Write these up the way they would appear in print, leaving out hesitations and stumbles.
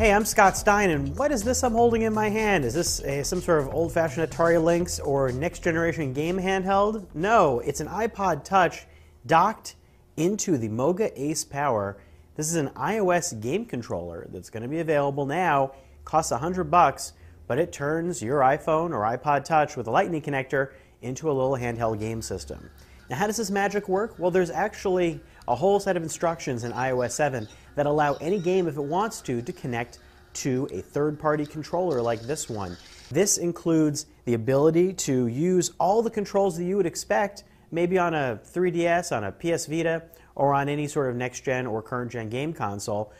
Hey, I'm Scott Stein, and what is this I'm holding in my hand? Is this some sort of old-fashioned Atari Lynx or next-generation game handheld? No, it's an iPod Touch docked into the Moga Ace Power. This is an iOS game controller that's going to be available now. Costs $100, but it turns your iPhone or iPod Touch with a Lightning connector into a little handheld game system. Now, how does this magic work? Well, there's actually a whole set of instructions in iOS 7 that allow any game, if it wants to connect to a third-party controller like this one. This includes the ability to use all the controls that you would expect, maybe on a 3DS, on a PS Vita, or on any sort of next-gen or current-gen game console,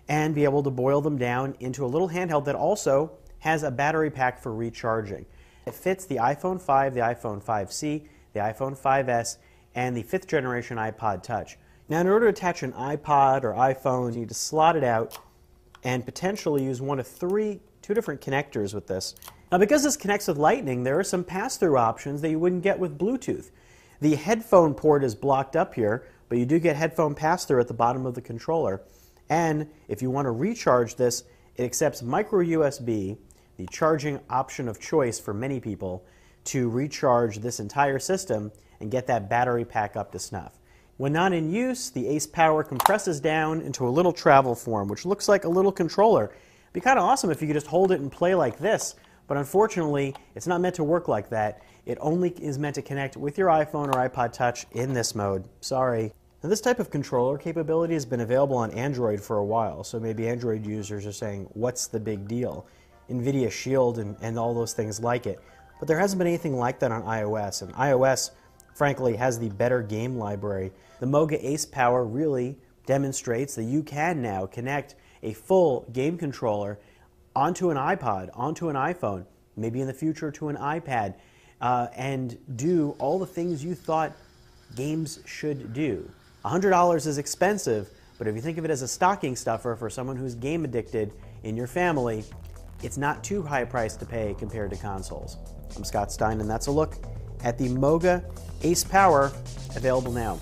and be able to boil them down into a little handheld that also has a battery pack for recharging. It fits the iPhone 5, the iPhone 5C, the iPhone 5S, and the 5th generation iPod Touch. Now, in order to attach an iPod or iPhone, you need to slot it out and potentially use one of two different connectors with this. Now, because this connects with Lightning, there are some pass-through options that you wouldn't get with Bluetooth. The headphone port is blocked up here, but you do get headphone pass-through at the bottom of the controller. And if you want to recharge this, it accepts micro USB, the charging option of choice for many people, to recharge this entire system and get that battery pack up to snuff. When not in use, the Ace Power compresses down into a little travel form, which looks like a little controller. It'd be kind of awesome if you could just hold it and play like this, but unfortunately, it's not meant to work like that. It only is meant to connect with your iPhone or iPod Touch in this mode. Sorry. Now, this type of controller capability has been available on Android for a while, so maybe Android users are saying, what's the big deal? NVIDIA Shield and all those things like it. But there hasn't been anything like that on iOS, and iOS, frankly, has the better game library. The Moga Ace Power really demonstrates that you can now connect a full game controller onto an iPod, onto an iPhone, maybe in the future to an iPad, and do all the things you thought games should do. $100 is expensive, but if you think of it as a stocking stuffer for someone who's game addicted in your family, it's not too high a price to pay compared to consoles. I'm Scott Stein, and that's a look at the Moga Ace Power, available now.